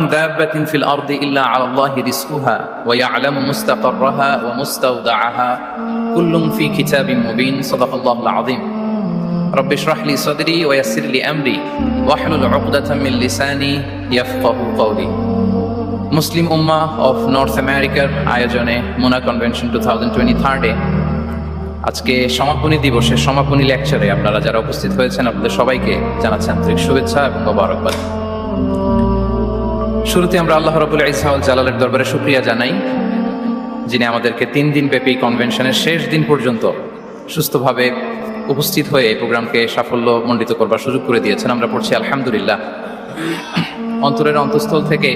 دابة في الأرض إلا على الله رزقها ويعلم مستقرها ومستودعها كل في كتاب مبين صدق الله العظيم رب اشرح لي صدري ويسر لي أمري واحلل عقدة من لساني يفقه قولي Muslim Ummah of north আমেরিকার আয়োজনে Mona convention 2023 আজকে সমাপনী দিবসের সমাপনী লেকচারে আপনারা যারা উপস্থিত হয়েছেন আপনাদের সবাইকে জানাচ্ছি আন্তরিক শুভেচ্ছা এবং মোবারকবাদ। শুরুতে আমরা আল্লাহ রাব্বুল ইজ্জত ওয়াল জালালের দরবারে শুকরিয়া জানাই, যিনি আমাদেরকে 3 দিন ব্যাপী কনভেনশনের শেষ দিন পর্যন্ত সুস্থভাবে উপস্থিত হয়ে এই প্রোগ্রামকে সাফল্যমণ্ডিত করবার সুযোগ করে দিয়েছেন। আমরা পড়ছি আলহামদুলিল্লাহ। অন্তরের অন্তঃস্থল থেকে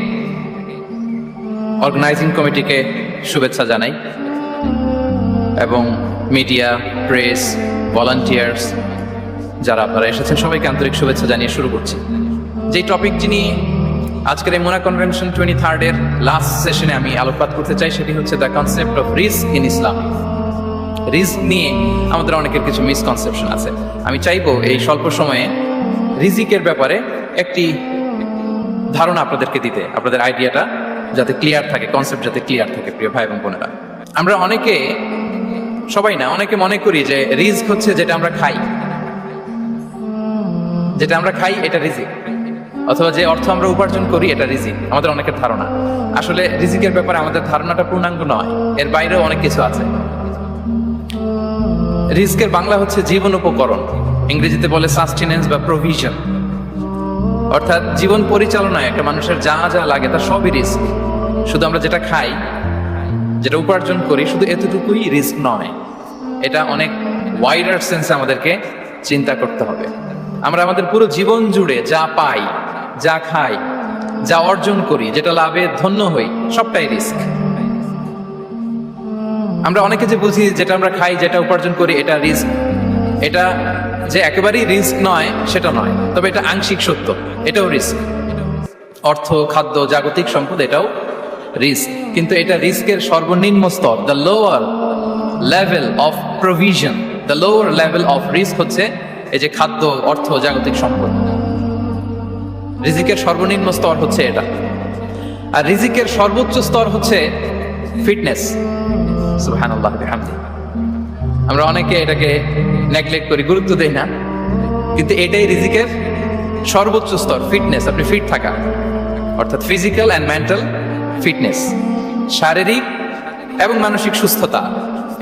অর্গানাইজিং কমিটিকে শুভেচ্ছা জানাই এবং মিডিয়া, প্রেস, ভলান্টিয়ার্স যারা আপনারা এসেছেন সবাইকে আন্তরিক শুভেচ্ছা জানিয়ে শুরু করছি। যেই টপিক যিনি আজকের এই মোনা কনভেনশন 23rd লাস্ট সেশনে আমি আলোকপাত করতে চাই সেটি হচ্ছে the concept of risk in Islam. Risk নিয়ে আমাদের অনেকের কিছু মিসকনসেপশন আছে। আমি চাইবো এই স্বল্প সময়ে রিজিকের ব্যাপারে একটি ধারণা আপনাদেরকে দিতে, আপনাদের আইডিয়াটা যাতে ক্লিয়ার থাকে, কনসেপ্ট যাতে ক্লিয়ার থাকে। প্রিয় ভাই এবং বোনেরা, আমরা অনেকে, সবাই না, অনেকে মনে করি যে রিস্ক হচ্ছে যেটা আমরা খাই, যেটা আমরা খাই এটা রিজিক, অথবা যে অর্থ আমরা উপার্জন করি এটা রিজিক। আমাদের অনেকের ধারণা। আসলে রিজিকের ব্যাপারে আমাদের ধারণাটা পূর্ণাঙ্গ নয়, এর বাইরেও অনেক কিছু আছে। রিস্কের বাংলা হচ্ছে জীবন উপকরণ, ইংরেজিতে বলে সাস্টেনেন্স বা প্রভিশন। অর্থাৎ জীবন পরিচালনায় একটা মানুষের যা যা লাগে তার সবই রিস্ক। শুধু আমরা যেটা খাই, যেটা উপার্জন করি, শুধু এতটুকুই রিস্ক নয়, এটা অনেক ওয়াইডার সেন্সে আমাদেরকে চিন্তা করতে হবে। আমরা আমাদের পুরো জীবন জুড়ে যা পাই, যা খাই, যা অর্জন করি, যেটা লাভে ধন্য হই, সবটাই রিস্ক। আমরা অনেকে যে বুঝি যেটা আমরা খাই, যেটা উপার্জন করি এটা রিস্ক, এটা যে একেবারেই রিস্ক নয় সেটা নয়, তবে এটা আংশিক সত্য, এটাও রিস্ক। অর্থ, খাদ্য, জাগতিক সম্পদ এটাও রিস্ক, কিন্তু এটা রিস্কের সর্বনিম্ন স্তর। The lower level of provision, the lower level of risk হচ্ছে এই যে খাদ্য, অর্থ, জাগতিক সম্পদ। রিজিকের সর্বনিম্ন স্তর হচ্ছে এটা। আর রিজিকের সর্বোচ্চ স্তর হচ্ছে ফিটনেস। সুবহানাল্লাহ বিহামদিহি। আমরা অনেকে এটাকে নেগলেক্ট করি, গুরুত্ব দেই না, কিন্তু এটাই রিজিকের সর্বোচ্চ স্তর, ফিটনেস। আপনি ফিট থাকা, অর্থাৎ ফিজিক্যাল অ্যান্ড মেন্টাল ফিটনেস, শারীরিক এবং মানসিক সুস্থতা,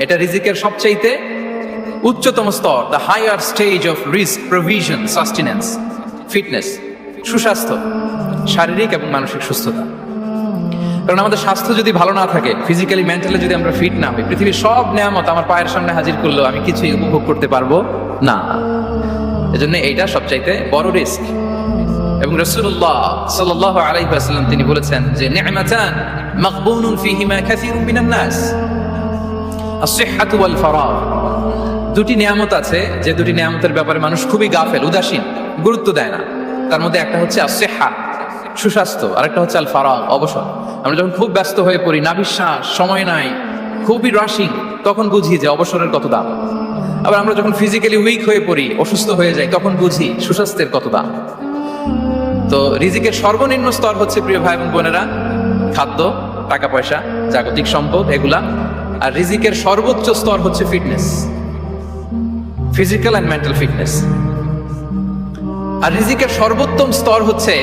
এটা রিজিকের সবচাইতে উচ্চতম স্তর। The higher stage of risk, provision, sustenance, fitness, সুস্বাস্থ্য, শারীরিক এবং মানসিক সুস্থতা। কারণ আমাদের স্বাস্থ্য যদি ভালো না থাকে, ফিজিক্যালি মেন্টালি যদি আমরা ফিট না হই, পৃথিবীর সব নেয়ামত আমার পায়ের সামনে হাজির করলেও আমি কিছুই উপভোগ করতে পারবো না। এজন্য এইটা সবচাইতে বড় রিস্ক। এবং রাসূলুল্লাহ সাল্লাল্লাহু আলাইহি ওয়াসাল্লাম তিনি বলেছেন যে নি'মাতান মাগবুনুন ফীহিমা কাসীরুম মিনান নাস, আস-সিহহাতু ওয়াল ফারাগ। দুটি নিয়ামত আছে যে দুটি নিয়ামতের ব্যাপারে মানুষ খুবই গাফেল, উদাসীন, গুরুত্ব দেয় না। তার মধ্যে একটা হচ্ছে আস-সিহহা, সুস্বাস্থ্য, আর একটা হচ্ছে আল ফারাগ, অবসর। আমরা যখন খুব ব্যস্ত হয়ে পড়ি, নাভিশ্বাস, সময় নাই, খুবই রাশিং, তখন বুঝি যে অবসরের কত দাম। আবার আমরা যখন ফিজিক্যালি উইক হয়ে পড়ি, অসুস্থ হয়ে যাই, তখন বুঝি সুস্বাস্থ্যের কত দাম। তো রিজিকের সর্বনিম্ন স্তর হচ্ছে, প্রিয় ভাই এবং বোনেরা, খাদ্য, টাকা পয়সা, জাগতিক সম্পদ, এগুলা। আর রিজিকের সর্বোচ্চ স্তর হচ্ছে fitness, physical and mental fitness. আর রিজিকের সর্বোত্তম স্তর হচ্ছে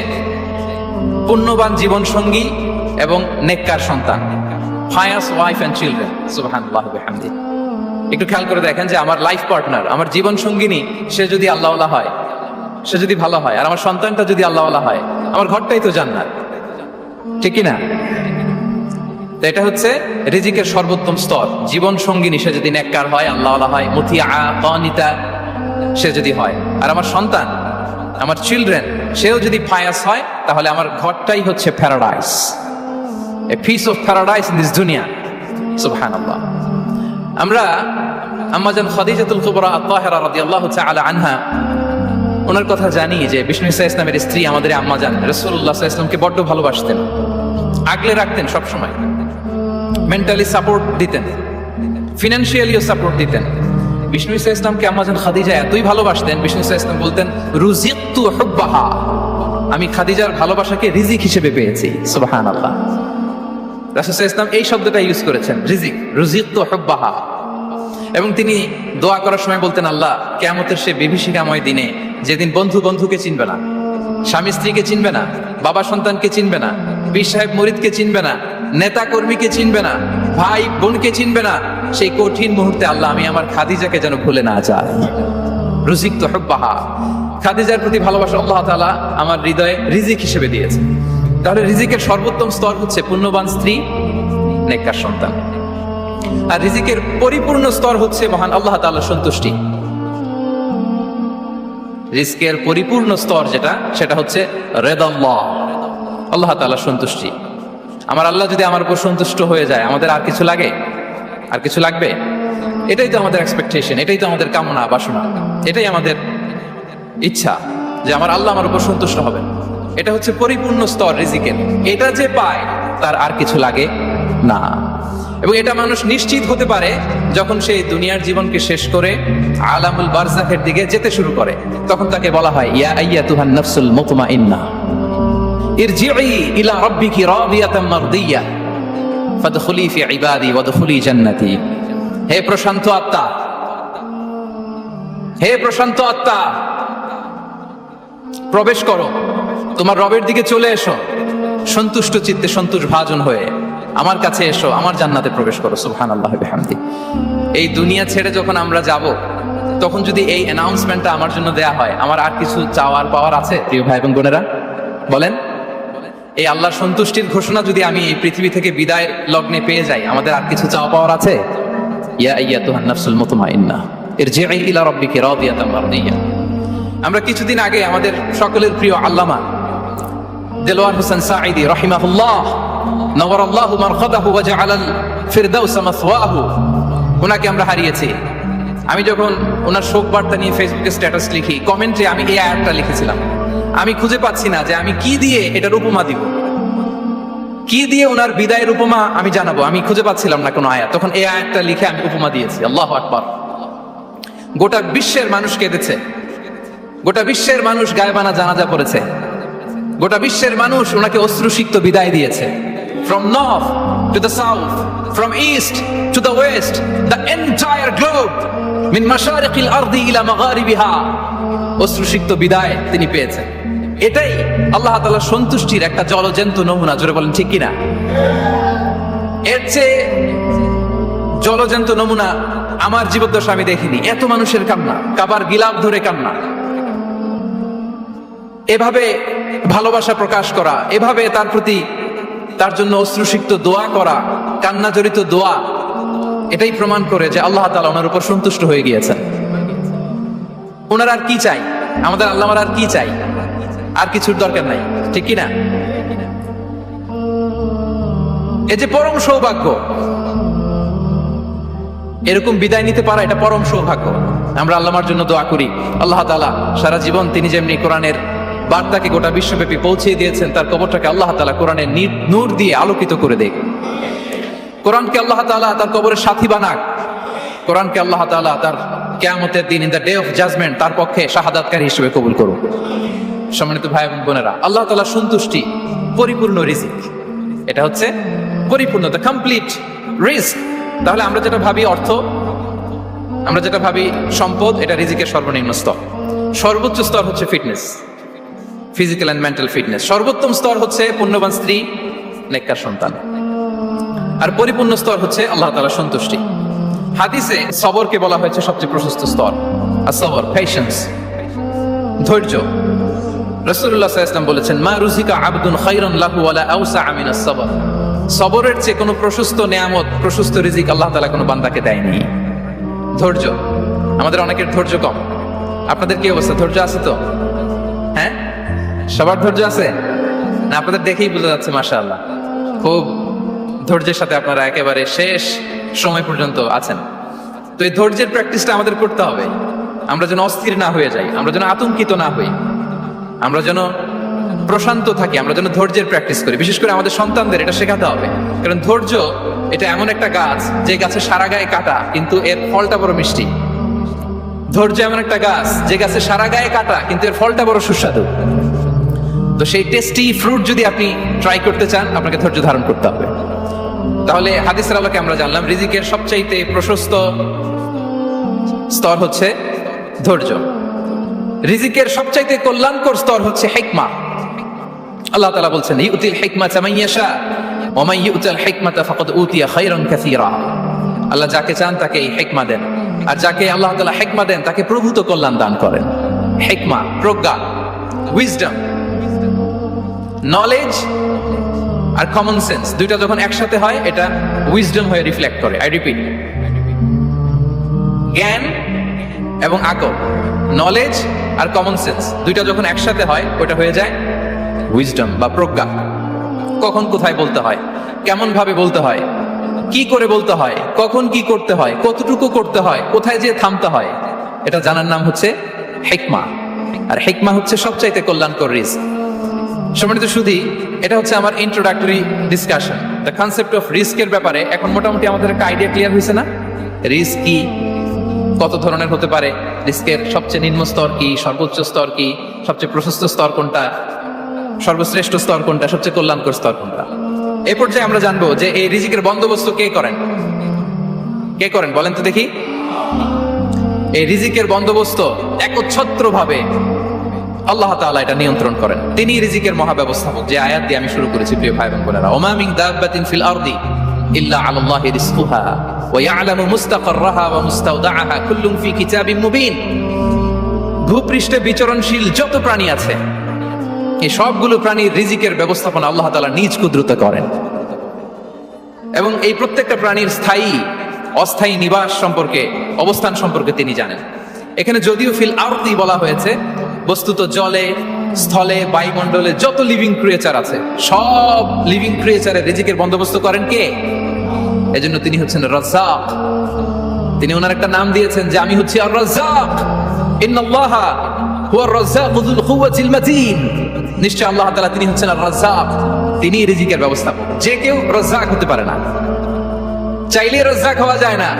পুণ্যবান জীবন সঙ্গী এবং নেককার সন্তান, ফায়াস ওয়াইফ অ্যান্ড চিলড্রেন। সুবহানাল্লাহ বিহামদিহি। একটু খেয়াল করে দেখেন যে আমার লাইফ পার্টনার, আমার জীবন সঙ্গিনী, সে যদি আল্লাহওয়ালা হয়, সে যদি ভালো হয়, আর আমার সন্তানটা যদি আল্লাহওয়ালা হয়, আমার ঘরটাই তো জান্নাত, ঠিক কি না? তো এটা হচ্ছে রিজিকের সর্বোত্তম স্তর। জীবন সঙ্গিনী সে যদি নেককার হয়, আল্লাহওয়ালা হয়, মুতিয়া কানিতা সে যদি হয়, আর আমার সন্তান, আমার চিলড্রেন, সেও যদি ফায়াস হয়, তাহলে আমার ঘরটাই হচ্ছে paradise, a piece of paradise in this দুনিয়া। সুবহানাল্লাহ। আমরা আম্মাজান খাদিজাতুল কুবরা আত-তাহিরা রাদিয়াল্লাহু তাআলা আনহা, ওনার কথা জানি যে বিষ্ণু ইসা ইসলামের স্ত্রী আমাদের আম্মাজান রাসূলুল্লাহ সাল্লাল্লাহু আলাইহি ওয়াসাল্লামকে বড্ড ভালোবাসতেন, আগলে রাখতেন সব সময়, মেন্টালি সাপোর্ট দিতেন, ফিনান্সিয়ালিও সাপোর্ট দিতেন। বিষ্ণু ইসা ইসলামকে আম্মাজান খাদিজা এতই ভালোবাসতেন, বিষ্ণু ইসা ইসলাম বলতেন রুজিকতু হুব্বাহা, আমি খাদিজার ভালোবাসাকে রিজিক হিসেবে পেয়েছি। সুবহানাল্লাহ। রাসূল সাল্লাল্লাহু আলাইহি ওয়াসাল্লাম এই শব্দটা ইউজ করেছেন, রিজিক, রুজিকতু হুব্বাহা। এবং তিনি দোয়া করার সময় বলতেন, আল্লাহ কিয়ামতের সে বিভীষিকাময় দিনে, যেদিন বন্ধু বন্ধুকে চিনবে না, স্বামী স্ত্রীকে চিনবে না, বাবা সন্তানকে চিনবে না, পীর সাহেব মুরিদকে চিনবে না, নেতা কর্মীকে চিনবে না, ভাই বোনকে চিনবে না, সেই কঠিন মুহূর্তে আল্লাহ আমি আমার খাদিজাকে যেন ভুলে না যাই। রুজিকতু হুব্বাহা। খাদিজার প্রতি ভালোবাসা আল্লাহ তাআলা আমার হৃদয়ে রিজিক হিসেবে দিয়েছে। তাহলে রিজিকের সর্বোত্তম স্তর হচ্ছে পুণ্যবান স্ত্রী, নেককার সন্তান। আর রিজিকের পরিপূর্ণ স্তর হচ্ছে মহান আল্লাহ তাআলার সন্তুষ্টি। রিজকের পরিপূর্ণ স্তর যেটা, সেটা হচ্ছে রিদাল্লাহ, আল্লাহ তাআলার সন্তুষ্টি। আমার আল্লাহ যদি আমার উপর সন্তুষ্ট হয়ে যায়, আমাদের আর কিছু লাগে? আর কিছু লাগবে? এটাই তো আমাদের এক্সপেকটেশন, এটাই তো আমাদের কামনা বাসনা, এটাই আমাদের ইচ্ছা যে আমার আল্লাহ আমার উপর সন্তুষ্ট হবেন। এটা হচ্ছে পরিপূর্ণ স্তর রিজিকের। এটা যে পায় তার আর কিছু লাগে না। এবং এটা মানুষ নিশ্চিত হতে পারে যখন সে দুনিয়ার জীবনকে শেষ করে আলামুল বারজাখের দিকে যেতে শুরু করে। তখন তাকে বলা হয়, ইয়া আইয়াতুহান নাফসুল মুতমাইন্নাহ ইরজিই ইলা রাব্বিকি রাদিয়াতাম মারদিয়া ফাদখুলি ফি ইবাদি ওয়াদখুলি জান্নাতি। হে প্রশান্ত আত্মা, হে প্রশান্ত আত্মা, প্রবেশ করো, তোমার রবের দিকে চলে এসো, সন্তুষ্ট চিত্তে সন্তোষ ভাজন হয়ে আমার কাছে এসো, আমার জান্নাতে প্রবেশ করো। সুবহানাল্লাহি ওয়া বিহামদি। এই দুনিয়া ছেড়ে যখন আমরা যাব, তখন যদি এই অ্যানাউন্সমেন্টটা আমার জন্য দেয়া হয়, আমার আর কিছু চাওয়ার পাওয়ার আছে? প্রিয় ভাই এবং বোনেরা বলেন, এই আল্লাহর সন্তুষ্টির ঘোষণা যদি আমি এই পৃথিবী থেকে বিদায় লগ্নে পেয়ে যাই, আমাদের আর কিছু চাওয়া পাওয়ার আছে? ইয়া আইয়াতুহান নাফসুল মুতমাইন্নাহ ইরজিই ইলা রাব্বিকি রাদিয়াতাম মারদিয়া। আমরা কিছুদিন আগে আমাদের সকলের প্রিয় আল্লামা দেলোয়ার হোসেন সাঈদী রাহিমাহুল্লাহ নওয়ারাল্লাহু মারকাদাহু ওয়া জাআলাল ফিরদাউসা মাসওয়াহু, ওনাকে আমরা হারিয়েছি। আমি যখন ওনার শোক বার্তা নিয়ে ফেসবুকে স্ট্যাটাস লিখি, কমেন্টে আমি এই আয়াতটা লিখেছিলাম। আমি খুঁজে পাচ্ছি না যে আমি কি দিয়ে এটার উপমা দিব, কি দিয়ে ওনার বিদায়ের উপমা আমি জানাবো। আমি খুঁজে পাচ্ছিলাম না কোনো আয়াত। তখন এই আয়াতটা লিখে আমি উপমা দিয়েছি। আল্লাহু আকবার। গোটা বিশ্বের মানুষ কেঁদেছে, গোটা বিশ্বের মানুষ গায়বানা জানাজা পড়েছে, গোটা বিশ্বের মানুষ ওনাকে অশ্রুসিক্ত বিদায় দিয়েছে। From north to the south, from east to the west, the entire globe, min mashariqil ardi ila magharibiha, অশ্রুসিক্ত বিদায় তিনি পেয়েছেন। এটাই আল্লাহ তাআলার সন্তুষ্টির একটা জলজ্যান্ত নমুনা। জোরে বলেন ঠিক কিনা? এর চেয়ে জলজ্যান্ত নমুনা আমার জীবদ্দশা আমি দেখিনি। এত মানুষের কান্না, কাবার গিলাফ ধরে কান্না, এভাবে ভালোবাসা প্রকাশ করা, এভাবে তার প্রতি তার জন্য অশ্রুসিক্ত দোয়া করা, কান্না জড়িত দোয়া, এটাই প্রমাণ করে যে আল্লাহ তাআলা ওনার উপর সন্তুষ্ট হয়ে গিয়েছেন। ওনার আর কি চাই? আমাদের আল্লাহর আর কি চাই? আর কিছুর দরকার নাই, ঠিক কি না? এই যে পরম সৌভাগ্য, এরকম বিদায় নিতে পারা, এটা পরম সৌভাগ্য। আমরা আল্লাহর জন্য দোয়া করি, আল্লাহ তাআলা সারা জীবন তিনি যেমনি কোরআনের বার্তাকে গোটা বিশ্বব্যাপী পৌঁছে দিয়েছেন, তার কবরটাকে আল্লাহ তাআলা কোরআনের নূর দিয়ে আলোকিত করে দেয়। কোরআনকে আল্লাহ তাআলা তার কবরের সাথী বানাক। কোরআনকে আল্লাহ তাআলা তার কিয়ামতের দিন, in the day of judgment, তার পক্ষে শাহাদাতকারী হিসেবে কবুল করুন। সম্মানিত ভাই এবং বোনেরা, আল্লাহ তাআলার সন্তুষ্টি পরিপূর্ণ রিজিক। এটা হচ্ছে পরিপূর্ণ, দ্য কমপ্লিট রিস্ক। তাহলে আমরা যেটা ভাবি অর্থ, আমরা যেটা ভাবি সম্পদ, এটা রিজিকের সর্বনিম্ন স্তর। সর্বোচ্চ স্তর হচ্ছে fitness, physical and mental fitness. সর্বোত্তম স্তর হচ্ছে পুণ্যবান স্ত্রী, নেককার সন্তান। আর পরিপূর্ণ স্তর হচ্ছে আল্লাহ তাআলার সন্তুষ্টি। হাদিসে সবরকে বলা হয়েছে সবচেয়ে প্রশস্ত স্তর। আর সবর, পেশেন্স, ধৈর্য। রাসূলুল্লাহ সাল্লাল্লাহু আলাইহি ওয়াসাল্লাম বলেছেন, মা রুজিকা আবদুন খায়রুন লাহু ওয়ালা আওসা মিনাস সবর। সবরের চেয়ে কোনো প্রশস্ত নেয়ামত, প্রশস্ত রিজিক আল্লাহ তাআলা কোনো বান্দাকে দেয়নি। ধৈর্য। আমাদের অনেকের ধৈর্য কম। আপনাদের কি অবস্থা? ধৈর্য আছে তো? হ্যাঁ, সবার ধৈর্য আছে না? আপনাদের দেখেই বোঝা যাচ্ছে মাশাআল্লাহ, খুব ধৈর্যের সাথে আপনারা একেবারে শেষ সময় পর্যন্ত আছেন। তো এই ধৈর্যের প্র্যাকটিসটা আমাদের করতে হবে। আমরা যেন অস্থির না হয়ে যাই, আমরা যেন আতঙ্কিত না হই, আমরা যেন প্রশান্ত থাকি, আমরা যেন ধৈর্যের প্র্যাকটিস করি। বিশেষ করে আমাদের সন্তানদের এটা শেখাতে হবে। কারণ ধৈর্য এটা এমন একটা গাছ, যে গাছে সারা গায়ে কাটা কিন্তু এর ফলটা বড় মিষ্টি। ধৈর্য এমন একটা গাছ, যে গাছে সারা গায়ে কাটা কিন্তু এর ফলটা বড় সুস্বাদু। তো সেই টেস্টি ফ্রুট যদি আপনি ট্রাই করতে চান, আপনাকে ধৈর্য ধারণ করতে হবে। তাহলে হাদিসের আলোকে আমরা জানলাম রিজিকের সবচাইতে প্রশস্ত স্তর হচ্ছে ধৈর্য। রিজিকের সবচাইতে কল্যাণকর স্তর হচ্ছে হিকমা। আল্লাহ তাআলা বলছেন ইউতিল হিকমাতা মান ইয়াশা ওয়া মান ইউতাল হিকমাতা ফাকাদ উতিয়া খায়রান কাসীরা। আল্লাহ যাকে চান তাকে এই হিকমা দেন, আর যাকে আল্লাহ তাআলা হিকমা দেন তাকে প্রভূত কল্যাণ দান করেন। হিকমা, প্রজ্ঞা, উইজডম, নলেজ আর কমন সেন্স দুইটা যখন একসাথে হয় এটা উইজডম হয়ে রিফ্লেক্ট করে। আই রিপিট, জ্ঞান এবং আকল, নলেজ আর কমন সেন্স দুইটা যখন একসাথে হয় ওটা হয়ে যায় উইজডম বা প্রজ্ঞা। কখন কোথায় বলতে হয়, কেমন ভাবে বলতে হয়, কি করে বলতে হয়, কখন কি করতে হয়, কতটুকু করতে হয়, কোথায় যেয়ে থামতে হয়, এটা জানার নাম হচ্ছে হিকমা। আর হিকমা হচ্ছে সবচাইতে কল্যাণকর রিস্ক। সম্মানিত শুধু এটা হচ্ছে আমার introductory discussion. The concept of রিস্কের ব্যাপারে এখন মোটামুটি আমাদের একটা আইডিয়া ক্লিয়ার হয়েছে না? রিস্ক কি, কত ধরনের হতে পারে, রিস্কের সবচেয়ে নিম্ন স্তর কি, সর্বোচ্চ স্তর কি, সবচেয়ে প্রশস্ত স্তর কোনটা, সর্বশ্রেষ্ঠ স্তর কোনটা, সবচেয়ে কল্যাণকর স্তর কোনটা। এই পর্যায়ে আমরা জানবো যে এই রিজিকের বন্দোবস্ত কে করেন। কে করেন বলেন তো দেখি? এই রিজিকের বন্দোবস্ত একচ্ছত্র ভাবে আল্লাহ তাআলা এটা নিয়ন্ত্রণ করেন। তিনি রিজিকের মহাব্যবস্থাপক। যে আয়াত দিয়ে আমি শুরু করেছি প্রিয় ভাই এবং বোনেরা, ওমা মিন দাব্বাতিন ফিল আরদি ইল্লা আলাল্লাহি রিজকুহা ওয়া ইয়ালামু মুস্তাকাররাহা ওয়া মুস্তাওদাআহা কুল্লুন ফি কিতাবিন মুবিন। ভূপৃষ্ঠে বিচরণশীল যত প্রাণী আছে এই সবগুলো প্রাণীর রিজিকের ব্যবস্থাপনা আল্লাহ তাআলা নিজ কুদরতে করেন, এবং এই প্রত্যেকটা প্রাণীর স্থায়ী অস্থায়ী নিবাস সম্পর্কে, অবস্থান সম্পর্কে তিনি জানেন। এখানে যদিও ফিল আরদি বলা হয়েছে, বস্তুত জলে, স্থলে, বায়ুমণ্ডলে যত লিভিং ক্রিয়েচার আছে সব লিভিং ক্রিয়েচারের রিজিকের বন্দোবস্ত করেন কে? এজন্য তিনি হচ্ছেন রাজ্জাক। তিনি ওনার একটা নাম দিয়েছেন যে আমি হচ্ছি আর রাজ্জাক, ইন্নাল্লাহা হুয়ার রাজ্জাকু যুল কুওয়াতিল মাতিন। নিশ্চয় আল্লাহ তাআলা তিনি হচ্ছেন আর রাজ্জাক, তিনি রিজিকের ব্যবস্থাপক। যে কেউ রাজ্জাক হতে পারে না, চাইলে রাজ্জাক হওয়া যায় না।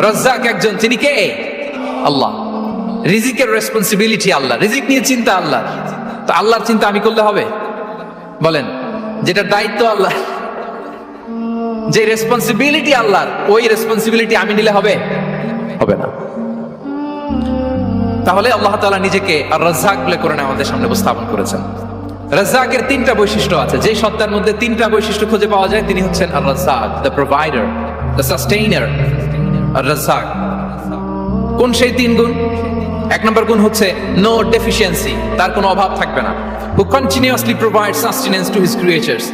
রাজ্জাক একজন, তিনি কে? আল্লাহ। রিজিকের রেসপন্সিবিলিটি আল্লাহ, রিজিক নিয়ে চিন্তা আল্লাহ। তো আল্লাহর চিন্তা আমি করলে হবে? বলেন, যেটা দায়িত্ব আল্লাহ, যে রেসপন্সিবিলিটি আল্লাহর, ওই রেসপন্সিবিলিটি আমি নিলে হবে? হবে না। তাহলে আল্লাহ তাআলা নিজেকে আর রাজ্জাক বলে কোরআনে আমাদের সামনে উপস্থাপন করেছেন। রাজ্জাকের তিনটা বৈশিষ্ট্য আছে। যে সত্তার মধ্যে তিনটা বৈশিষ্ট্য খুঁজে পাওয়া যায় তিনি হচ্ছেন আর রাজ্জাক, দ্য প্রোভাইডার, দ্য সাস্টেইনার। আর রাজ্জাক কোন সেই তিন গুণ? এক নম্বর গুণ হচ্ছে নো ডেফিসিয়েন্সি, তার কোনো অভাব থাকবে না। হু continuously provide sustenance to his creatures,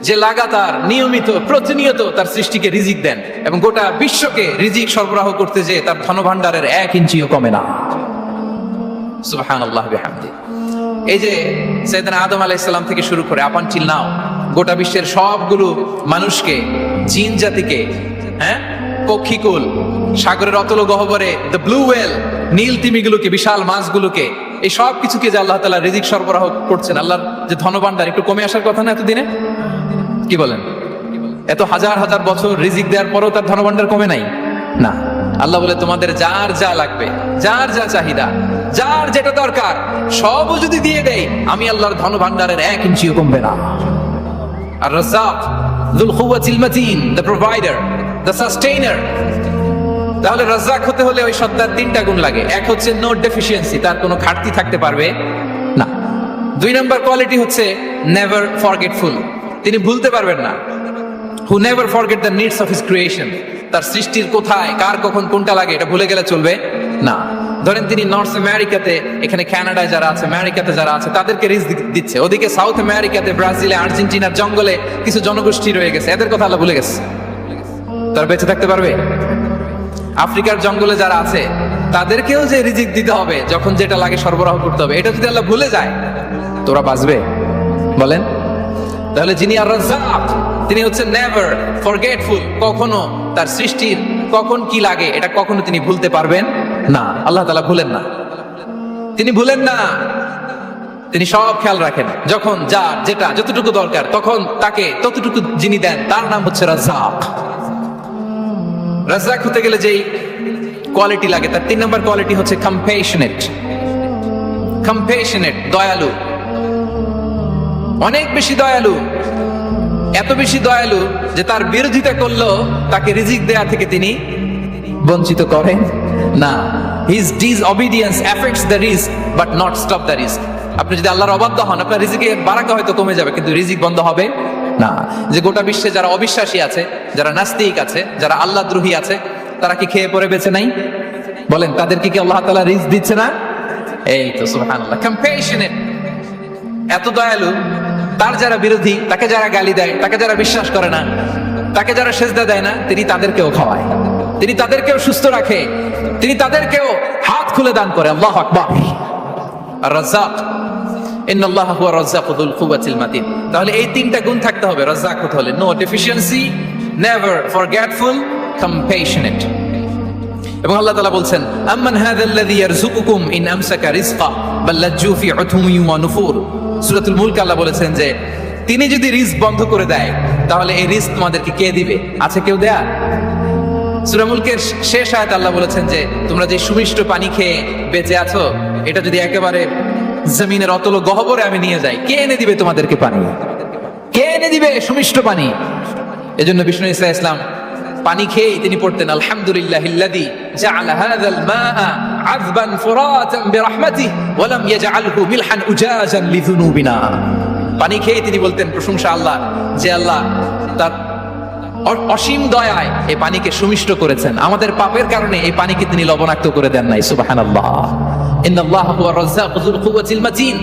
যে লাগাতার নিয়মিত প্রতিনিয়ত তার সৃষ্টিকে রিজিক দেন এবং গোটা বিশ্বকে রিজিক সরবরাহ করতে যে তার ধনভাণ্ডারের 1 ইঞ্চিও কমে না। সুবহানাল্লাহ বিহামদি। এই যে সাইয়েদনা আদম আলাইহিস সালাম থেকে শুরু করে আপ আনটিল নাও গোটা বিশ্বের সবগুলো মানুষকে, জিন জাতিকে, পক্ষীকুল, সাগরের অতল গহ্বরে দ্য ব্লু ওয়েল, নীল তিমিগুলোকে, বিশাল মাছগুলোকে, এই সব কিছুকে যে আল্লাহ তাআলা রিজিক সরবরাহ করছেন, আল্লাহর যে ধনভাণ্ডার একটু কমে আসার কথা না এতদিনে? কি বলেন? এত হাজার হাজার বছর রিজিক দেওয়ার পরেও তার ধনভাণ্ডার কমে নাই না। আল্লাহ বলে তোমাদের যার যা লাগবে, যার যা চাহিদা, যার যেটা দরকার সবও যদি দিয়ে দেই আমি আল্লাহর ধনভাণ্ডারের 1 ইঞ্চিও কমবে না। আর Razzak যুল কুওয়াতিল মাতিন, the provider, the sustainer. তাহলে রাজ্জাক হতে হলে ওই সত্তার তিনটা গুণ লাগে। এক হচ্ছে নো ডেফিসিয়েন্সি, তার কোনো ঘাটতি থাকতে পারবে না। 2 নম্বর কোয়ালিটি হচ্ছে নেভার ফরগেটফুল, তিনি ভুলতে পারবেন না। Who never forget the needs of his creation, তার সৃষ্টির কোথায় কার কখন কোনটা লাগে এটা ভুলে গেলে চলবে না। ধরেন তিনি নর্থ আমেরিকাতে, এখানে কানাডায় যারা আছে, আমেরিকাতে যারা আছে তাদেরকে রিজিক দিচ্ছে। ওদিকে সাউথ আমেরিকাতে, ব্রাজিলে, আর্জেন্টিনার জঙ্গলে কিছু জনগোষ্ঠী রয়ে গেছে, এদের কথা আল্লাহ ভুলে গেছে। তারা বেঁচে থাকতে পারবে? আফ্রিকার জঙ্গলে যারা আছে তাদেরকেও যে রিজিক দিতে হবে, যখন যেটা লাগে সরবরাহ করতে হবে, এটা যদি আল্লাহ ভুলে যায় তোরা বাঁচবে? বলেন। তাহলে যিনি আর রাজ্জাক তিনি হচ্ছেন নেভার ফরগেটফুল, কখনো তার সৃষ্টির কখন কি লাগে এটা কখনো তিনি ভুলতে পারবেন না। আল্লাহ তাআলা ভুলেন না, তিনি ভুলেন না, তিনি সব খেয়াল রাখেন। যখন যার যেটা যতটুকু দরকার তখন তাকে ততটুকু যিনি দেন তার নাম হচ্ছে রাজ্জাক। রাজ্জাক হতে গেলে যেই কোয়ালিটি লাগে তার 3 নম্বর কোয়ালিটি হচ্ছে কম্প্যাশনেট। কম্প্যাশনেট, দয়ালু। অনেক বেশি দয়ালু, এত বেশি দয়ালু যে তার বিরোধিতা করলেও তাকে রিজিক দেয়া থেকে তিনি বঞ্চিত করেন না। His disobedience affects the risk but not stop the risk. আপনি যদি আল্লাহর অবাধ্য হন, আপনার রিজিকে বারাকা হয়তো কমে যাবে, কিন্তু রিজিক বন্ধ হবে না। যে গোটা বিশ্বে যারা অবিশ্বাসী আছে, যারা নাস্তিক আছে, যারা আল্লাহ দ্রোহী আছে, তারা কি খেয়ে পরে বেঁচে নাই? বলেন, তাদেরকে কি আল্লাহ তাআলা রিজিক দিচ্ছে না? এই তো সুবহানাল্লাহ, কম্প্যাশনেট, এত দয়ালু। তার যারা বিরোধী, তাকে যারা গালি দেয়, তাকে যারা বিশ্বাস করে না, তাকে যারা সেজদা দেয় না, তিনি তাদেরকেও খাওয়ায়, তিনি তাদেরকেও সুস্থ রাখে, তিনি তাদেরকেও হাত খুলে দান করে। আল্লাহু আকবার। আর রাজ্জাক, ইন্নাল্লাহা হুয়া রাজ্জাকু যুল কুওয়াতিল মাতিন। তাহলে এই তিনটা গুণ থাকতে হবে রাজ্জাক হতে হলে: no deficiency, never forgetful, compassionate. এবং আল্লাহ তাআলা বলছেন, আম্মান হাযাল্লাযী ইয়ারযুকুকুম ইন আমসাকা রিজকা বাল লাজ্জু ফি উতুমিন ওয়া নুফুর। সূরাতুল মুলক আল্লাহ বলেছেন যে তিনি যদি রিজক বন্ধ করে দেয়, তাহলে এই রিজক তোমাদেরকে কে দিবে? আছে কেউ দেয়া? সূরা মুলকের শেষ আয়াতে আল্লাহ বলেছেন যে তোমরা যে সুমিষ্ট পানি খেয়ে বেঁচে আছো, এটা যদি একেবারে জমিনের অতল গহ্বরে আমি নিয়ে যাই, কে এনে দিবে তোমাদেরকে পানি? কে এনে দিবে সুমিষ্ট পানি? এজন্য বিষ্ণু ঈসা ইসলাম পানি খেয়ে তিনি পড়তেন, আলহামদুলিল্লাহিল্লাযী জাআলা হাযাল মাআ আযবান ফুরাতান বিরাহমাতিহি ওয়া লাম ইয়াজআলহু মিলহান উজাজান লিযুনুবিনা। পানি খেয়ে তিনি বলতেন, প্রশংসা আল্লাহ, যে আল্লাহ তার অসীম দয়ায় এই পানিকে সুমিষ্ট করেছেন, আমাদের পাপের কারণে এই পানিকে তিনি লবণাক্ত করে দেন নাই। সুবহানাল্লাহ। ইন্নাল্লাহা হুয়া রাজ্জাকু যুল কুওয়াতিল মাতিন।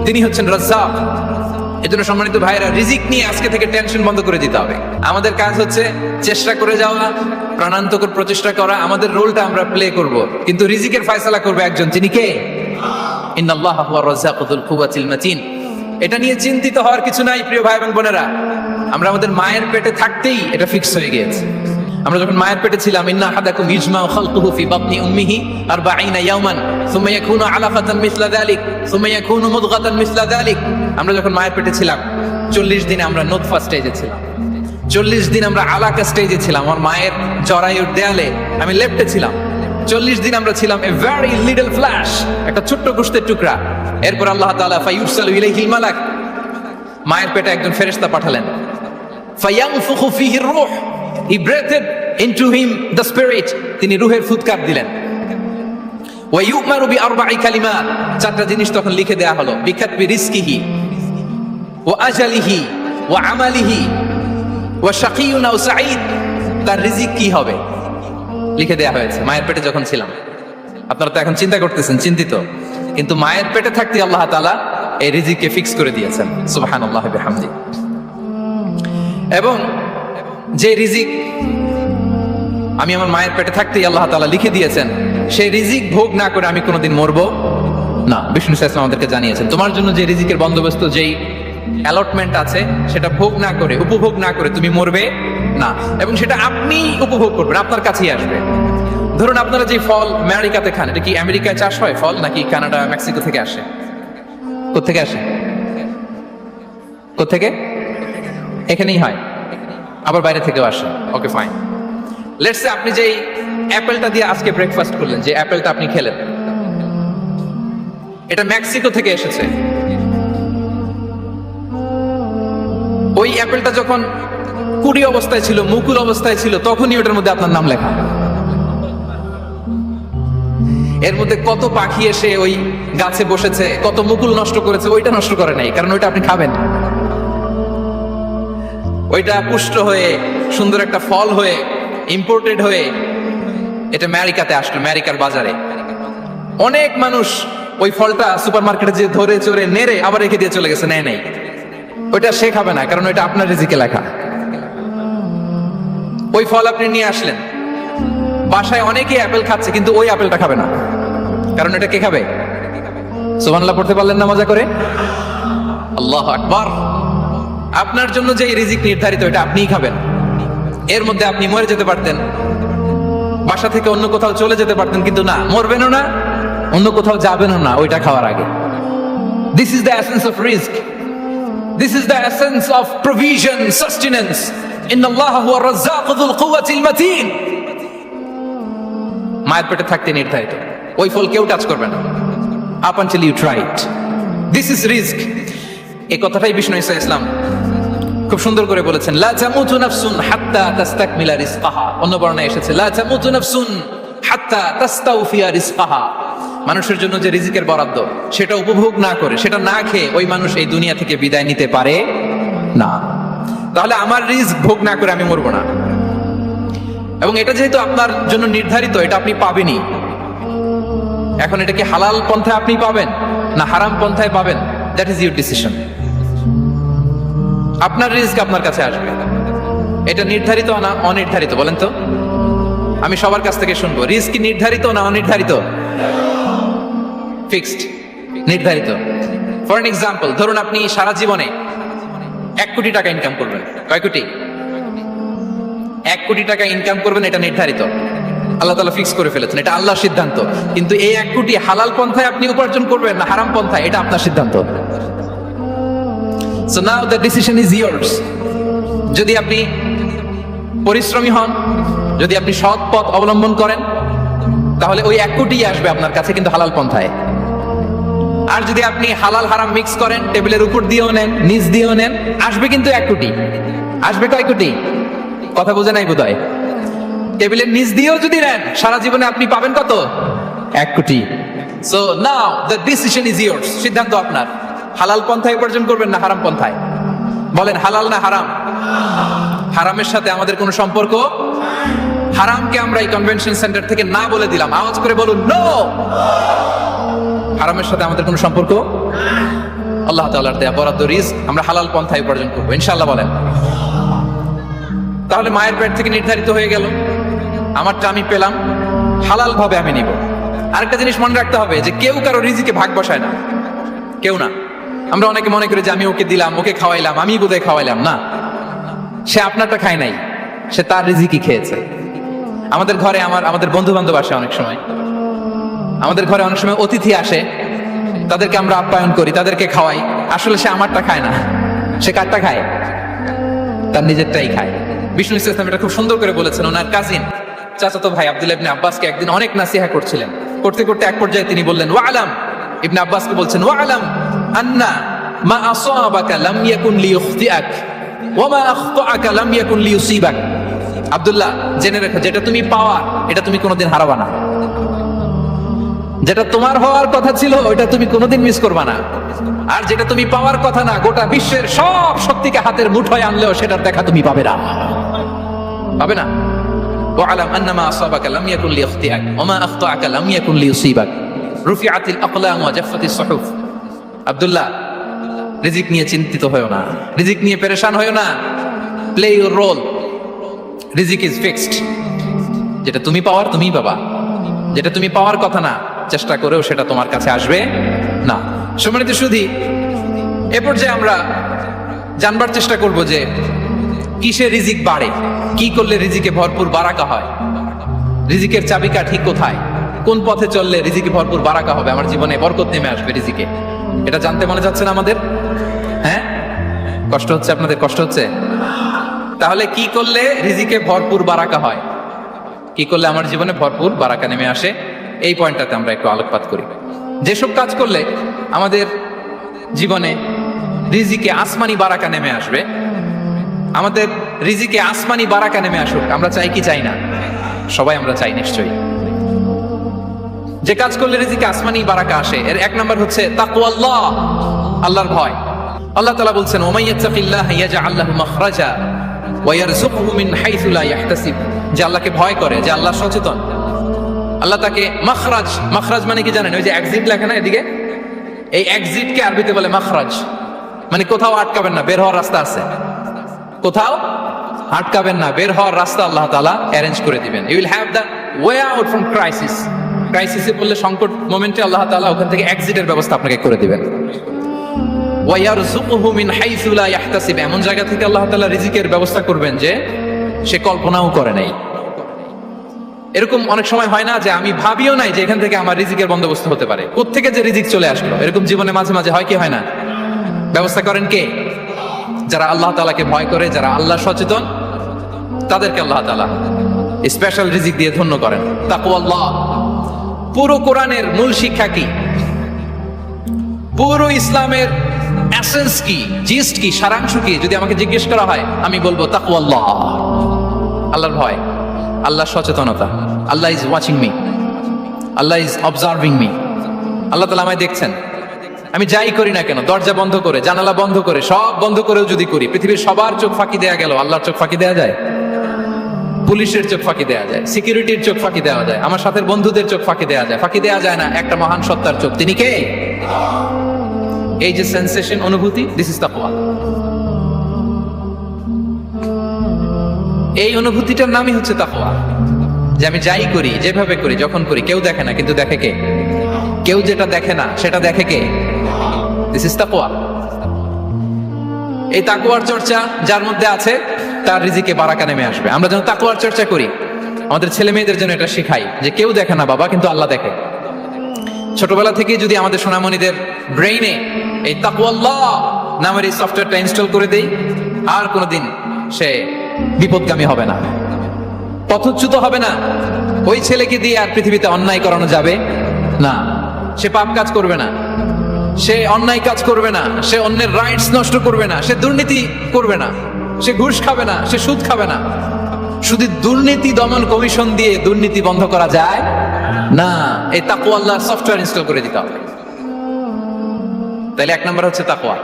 তিনি হচ্ছেন রাজ্জাক। এজন্য সম্মানিত ভাইরা, রিজিক নিয়ে আজকে থেকে টেনশন বন্ধ করে দিতে হবে। আমাদের কাজ হচ্ছে চেষ্টা করে যাওয়া, প্রাণান্তকর প্রচেষ্টা করা, আমাদের রোলটা আমরা প্লে করব, কিন্তু রিজিকের ফয়সালা করবে একজন, তিনি কে? ইন্নাল্লাহা হুয়া রাজ্জাকু যুল কুওয়াতিল মাতিন। এটা নিয়ে চিন্তিত হওয়ার কিছু নাই প্রিয় ভাই এবং বোনেরা। আমরা আমাদের মায়ের পেটে থাকতেই এটা ফিক্স হয়ে গিয়েছে। আমরা যখন মায়ের পেটে ছিলাম, ইন্না আহাদাকুম ইজমাউ খালকুহু ফি বাতনি উম্মিহি 40 ইয়াওমান সুম্মা ইয়াকুনু আলাকাতান মিসলা যালিক সুম্মা ইয়াকুনু মুদগাতান মিসলা যালিক। আমরা যখন মায়ের পেটে ছিলাম 40 দিনে আমরা নুতফা স্টেজে ছিলাম, 40 দিন আমরা আলাকা স্টেজে ছিলাম। আমার মায়ের জরায়ুর দেয়ালে আমি লেপ্টে ছিলাম। 40 দিন আমরা ছিলাম এ ভেরি লিটল ফ্ল্যাশ, একটা ছোট্ট গোশতের টুকরা। এরপর আল্লাহ তাআলা ফায়ুরসালু ইলাইহিল মালাক, মায়ের পেটে একজন ফেরেশতা পাঠালেন। ফায়ানফুখু ফিহির রূহ, he breathed into him the spirit, তিনি রূহের ফুৎকার দিলেন। ওয়া ইউমারু বিআরবা'i কালিমাত, চারটা জিনিস তখন লিখে দেয়া হলো। বিকাতবি রিজকিহি ওয়া আজালিহি ওয়া আমালিহি ওয়া শাকিয়ুন আও সাঈদ, তার রিজিক কি হবে লিখে দেয়া হয়েছে মায়ের পেটে যখন ছিলাম। আপনারা তো এখন চিন্তা করতেছেন, চিন্তিত, কিন্তু মায়ের পেটে থাকতে আল্লাহ তাআলা এই রিজিককে ফিক্স করে দিয়েছেন। সুবহানাল্লাহ ওয়া বিহামদিহি। এবং যে রিজিক আমি আমার মায়ের পেটে থাকতেই আল্লাহ তাআলা লিখে দিয়েছেন, সেই রিজিক ভোগ না করে আমি কোনোদিন মরবো না। বিষ্ণু ইসলাম আমাদেরকে জানিয়েছেন, তোমার জন্য যে রিজিকের বন্দোবস্ত, যেই অ্যালটমেন্ট আছে, সেটা ভোগ না করে, উপভোগ না করে তুমি মরবে না। এবং সেটা আপনি উপভোগ করবেন, আপনার কাছেই আসবে। ধরুন আপনারা যে ফল আমেরিকাতে খান, এটা কি আমেরিকায় চাষ হয় ফল, নাকি কানাডা, মেক্সিকো থেকে আসে? কোত্থেকে আসে? কোত্থেকে? এখানেই হয়, আবার বাইরে থেকেও আসে। ওকে, ফাইন। লেটস সে আপনি যেই অ্যাপেলটা দিয়ে আজকে ব্রেকফাস্ট করলেন, যে অ্যাপেলটা আপনি খেলেন, এটা মেক্সিকো থেকে এসেছে। ওই অ্যাপেলটা যখন কুড়ি অবস্থায় ছিল, মুকুল অবস্থায় ছিল, তখনই ওটার মধ্যে আপনার নাম লেখা। এর মধ্যে কত পাখি এসে ওই গাছে বসেছে, কত মুকুল নষ্ট করেছে, ওইটা নষ্ট করে নাই, কারণ ওইটা আপনি খাবেন। ওইটা পুষ্ট হয়ে সুন্দর একটা ফল হয়ে ইম্পোর্টেড হয়ে এটা আমেরিকাতে আসলো, আমেরিকার বাজারে। অনেক মানুষ ওই ফলটা সুপার মার্কেটে যে ধরে চড়ে নেড়ে আবার রেখে দিয়ে চলে গেছে, নেয় নাই। ওইটা সে খাবে না, কারণ ওইটা আপনার রিজিকে লেখা। ওই ফল আপনি নিয়ে আসলেন, বাসায় অনেকেই অ্যাপেল খাচ্ছে, কিন্তু ওই অ্যাপেলটা খাবে না, কারণ এটা কে খাবে? সুবহানাল্লাহ পড়তে পারলেন না মজা করে? আল্লাহু আকবার। আপনার জন্য যে রিজিক নির্ধারিত, এটা আপনিই খাবেন। এর মধ্যে আপনি মরে যেতে পারতেন, বাসা থেকে অন্য কোথাও চলে যেতে পারতেন, কিন্তু না, মরবেনও না, অন্য কোথাও যাবেনও না ওইটা খাওয়ার আগে। This is the essence of risk, this is the essence of provision, sustenance. ইন্নাল্লাহা হুয়া রাজ্জাকু যুল কুওয়াতিল মাতিন। মায়ের পেটে থাকতে নির্ধারিত, ওই ফল কেউ টাচ করবে না, up until you try it. This is risk. এই কথাটাই বিষ্ণু ঈসা ইসলাম খুব সুন্দর করে বলেছেন, লা তামুতু নাফসুন হাত্তা তাস্তাকমিলা রিজকাহা। অন্য বর্ণনায় এসেছে লা তামুতু নাফসুন হাত্তা তাস্তাউফিয়া রিজকাহা। মানুষের জন্য যে রিজিকের বরাদ্দ সেটা উপভোগ না করে, সেটা না খেয়ে ওই মানুষ এই দুনিয়া থেকে বিদায় নিতে পারে না। তাহলে আমার রিস্ক ভোগ না করে আমি মরবো না। এবং এটা যেহেতু আপনার জন্য নির্ধারিত, এটা আপনি পাবেনই। এখন এটা কি হালাল পন্থায় আপনি পাবেন না হারাম পন্থায় পাবেন, দ্যাট ইজ ইউর ডিসিশন। আপনার রিস্ক আপনার কাছে আসবে, এটা নির্ধারিত না অনির্ধারিত বলেন তো? আমি সবার কাছ থেকে শুনবো, রিস্ক কি নির্ধারিত না অনির্ধারিত? ফিক্সড, নির্ধারিত। ফর এন এক্সাম্পল, ধরুন আপনি সারা জীবনে 1 কোটি টাকা ইনকাম করবেন। কয় কোটি? 1 কোটি টাকা ইনকাম করবেন, এটা নির্ধারিত, আল্লাহ তাআলা ফিক্স করে ফেলেছেন, এটা আল্লাহর সিদ্ধান্ত। কিন্তু এই 1 কোটি হালাল পন্থায় আপনি উপার্জন করবেন না হারাম পন্থায়, এটা আপনার সিদ্ধান্ত। So now the decision is yours. যদি আপনি পরিশ্রমী হন, যদি আপনি সৎ পথ অবলম্বন করেন, তাহলে ওই 1 কোটি আসবে আপনার কাছে, কিন্তু হালাল পন্থায়। আর যদি আপনি হালাল হারাম মিক্স করেন, টেবিলের উপর দিয়েও নেন নিচ দিয়েও নেন, আসবে কিন্তু 1 কোটি। আসবে কয় কোটি? কথা বোঝে নাই বোধহয়। টেবিলের নিচ দিয়েও যদি নেন, সারা জীবনে আপনি পাবেন কত? 1 কোটি। So now the decision is years, সিদ্ধান্ত আপনার। হালাল পন্থায় উপার্জন করবেন না হারাম পন্থায়? বলেন হালাল না হারাম? হারামের সাথে আমাদের কোনো সম্পর্ক? হারামকে আমরা এই কনভেনশন সেন্টার থেকে না বলে দিলাম, আওয়াজ করে বলুন নো। হারামের সাথে আমাদের কোনো সম্পর্ক? আল্লাহ তাআলার দেয়া বরাদ্দ রিস্ক আমরা হালাল পন্থায় উপার্জন করবো ইনশাআল্লাহ। বলেন। তাহলে মায়ের পেট থেকে নির্ধারিত হয়ে গেল, আমারটা আমি পেলাম, হালাল ভাবে আমি নিব। আরেকটা জিনিস মনে রাখতে হবে যে কেউ কারো রিজিকে ভাগ বসায় না, কেউ না। আমরা অনেকে মনে করি যে আমি ওকে দিলাম, ওকে খাওয়াইলাম, আমি বোধহয় খাওয়াইলাম। না, সে আপনারটা খায় নাই, সে তার রিজিকই খেয়েছে। আমাদের ঘরে আমাদের বন্ধু বান্ধব আসে, অনেক সময় আমাদের ঘরে অনেক সময় অতিথি আসে, তাদেরকে আমরা আপ্যায়ন করি, তাদেরকে খাওয়াই। আসলে সে আমারটা খায় না, সে কারটা খায়? তার নিজেরটাই খায়। বিষ্ণু ইসলাম এটা খুব সুন্দর করে বলেছেন। ওনার কাজিন চাচাতো ভাই আব্দুল্লাহ ইবনে আব্বাসকে একদিন অনেক নাসিহা করছিলেন। করতে করতে এক পর্যায়ে তিনি বললেন, ওয়ালাম, ইবনে আব্বাসকে বলছেন, ওয়ালাম আন্না মা আসাবাকা লাম ইয়াকুন লিইখতিআক ওয়া মা আখতাআকা লাম ইয়াকুন লিইউসিবাক। আব্দুল্লাহ, জেনে রেখো, যেটা তুমি পাওয়া এটা তুমি কোনোদিন হারাবা না। যেটা তোমার হওয়ার কথা ছিল ওইটা তুমি কোনোদিন মিস করবা না। আর যেটা তুমি পাওয়ার কথা না, গোটা বিশ্বের সব শক্তিকে হাতের মুঠোয় আনলেও সেটার দেখা তুমি পাবে না, পাবে না। ওয়ালাম আন্না মা আসাবাকা লাম ইয়াকুন লিইখতিআক ওয়া মা আখতাআকা লাম ইয়াকুন লিইউসিবাক রুফিআতিল আকলাম ওয়া জাফফাতিস সুহুফ। আব্দুল্লাহ, রিজিক নিয়ে চিন্তিত হয়ো না, রিজিক নিয়ে পেরেশান হয়ো না। প্লে ইউর রোল, রিজিক ইজ ফিক্সড। যেটা তুমি পাওয়ার তুমিই পাবা, যেটা তুমি পাওয়ার কথা না, চেষ্টা করেও সেটা তোমার কাছে আসবে না। সম্মানিত সুধী, এ পর্যায়ে আমরা জানবার চেষ্টা করব যে কিসে রিজিক বাড়ে, কি করলে রিজিকে ভরপুর বারাকা হয়, রিজিকের চাবিকাঠি কোথায়, কোন পথে চললে রিজিকে ভরপুর বারাকা হবে, আমার জীবনে বরকত নেমে আসবে রিজিকে। এটা জানতে মনে যাচ্ছে না আমাদের? হ্যাঁ, কষ্ট হচ্ছে আপনাদের? কষ্ট হচ্ছে? তাহলে কি করলে রিজিকে ভরপুর বারাকা হয়, কি করলে আমার জীবনে ভরপুর বারাকা নেমে আসে, এই পয়েন্টটাতে আমরা একটু আলোকপাত করি। যেসব কাজ করলে আমাদের জীবনে রিজিকে আসমানি বারাকা নেমে আসবে, আমাদের রিজিকে আসমানি বারাকা নেমে আসুক, আমরা চাই কি চাই না? সবাই আমরা চাই নিশ্চয়ই। যে কাজ করলে রিজিকে আসমানি বারাকা আসে, এর 1 নাম্বার হচ্ছে তাকওয়াল্লাহ, আল্লাহর ভয়। আল্লাহ তাআলা বলছেন, ওয়া মাইয়াত্তাকিল্লাহা ইয়াজআল লাহু মাখরাজা ওয়া ইয়ারযুকহু মিন হাইসু লা ইয়াহতাসিব। যে আল্লাহকে ভয় করে, যে আল্লাহ সচেতন, আল্লাহ তাকে মাখরাজ, মাখরাজ মানে কি জানেন? ওই যে এক্সিট লেখা না এদিকে, এই এক্সিটকে আরবিতে বলে মাখরাজ। মানে কোথাও আটকাবেন না, বের হওয়ার রাস্তা আছে, কোথাও আটকাবেন না, বের হওয়ার রাস্তা আল্লাহ তাআলা অ্যারেঞ্জ করে দিবেন। You will have the way out from crisis. ক্রাইসিসে পড়লে, সংকট মোমেন্টে আল্লাহ তাআলা ওখান থেকে এক্সিটের ব্যবস্থা আপনাকে করে দিবেন। ওয়া ইয়ারযুকহু মিন হাইসু লা ইয়াহতাসিব, এমন জায়গা থেকে আল্লাহ তাআলা রিজিকের ব্যবস্থা করবেন যে সে কল্পনাও করে নাই। এরকম অনেক সময় হয় না যে আমি ভাবিও নাই যে এখান থেকে আমার রিজিকের বন্দোবস্ত হতে পারে, কোত্থেকে যে রিজিক চলে আসলো। এরকম জীবনে মাঝে মাঝে হয় কি হয় না? ব্যবস্থা করেন কে? যারা আল্লাহ তাআলাকে ভয় করে, যারা আল্লাহ সচেতন, তাদেরকে আল্লাহ তাআলা স্পেশাল রিজিক দিয়ে ধন্য করেন। তাকওয়াল্লাহ। পুরো কোরআনের মূল শিক্ষা কি? পুরো ইসলামের এসেন্স কি, জিস্ট কি, সারাংশ কি যদি আমাকে জিজ্ঞেস করা হয়, আমি বলবো তাকওয়াল্লাহ, আল্লাহর ভয়, আল্লাহর সচেতনতা। Allah is watching me, Allah is observing me. Allah তাআলা আমায় দেখছেন। আমি যাই করি না কেন, দরজা বন্ধ করে, জানালা বন্ধ করে, সব বন্ধ করেও যদি করি, পৃথিবীর সবার চোখ ফাঁকি দেয়া গেল, আল্লাহর চোখ ফাঁকি দেয়া যায়? পুলিশের চোখ ফাঁকি দেয়া যায়, সিকিউরিটির চোখ ফাঁকি দেওয়া যায়, আমার সাথে বন্ধুদের চোখ ফাঁকি দেওয়া যায়, ফাঁকি দেওয়া যায় না একটা মহান সত্তার চোখ। তিনি কে? এই যে সেন্সেশন, অনুভূতি, দিস ইজ তাকওয়া। এই অনুভূতিটার নামই হচ্ছে তাকওয়া, যে আমি যাই করি, যেভাবে করি, যখন করি, কেউ দেখে না কিন্তু দেখে কে? কেউ যেটা দেখে না সেটা দেখে কে? দিস ইজ তাকওয়া। এই তাকওয়ার চর্চা যার মধ্যে আছে তার রিজিকে বারাকা নেমে আসবে। আমরা যেন তাকওয়ার চর্চা করি, আমাদের ছেলে মেয়েদের জন্য এটা শেখাই যে কেউ দেখে না বাবা, কিন্তু আল্লাহ দেখে। ছোটবেলা থেকে যদি আমাদের সোনামণিদের ব্রেইনে এই তাকওয়াল্লাহ নামের এই সফটওয়্যারটা ইনস্টল করে দেই, আর কোনোদিন সে বিপদগামী হবে না, পথচ্যুত হবে না। ওই ছেলেকে দিয়ে আর পৃথিবীতে অন্যায় করানো যাবে না, সে পাপ কাজ করবে না, সে অন্যায় কাজ করবে না, সে অন্যের রাইটস নষ্ট করবে না, সে দুর্নীতি করবে না, সে ঘুষ খাবে না, সে সুদ খাবে না। শুধু দুর্নীতি দমন কমিশন দিয়ে দুর্নীতি বন্ধ করা যায় না, এই তাকওয়া আল্লাহর সফটওয়্যার ইনস্টল করে দিতে হবে। তাহলে এক নম্বর হচ্ছে তাকওয়া।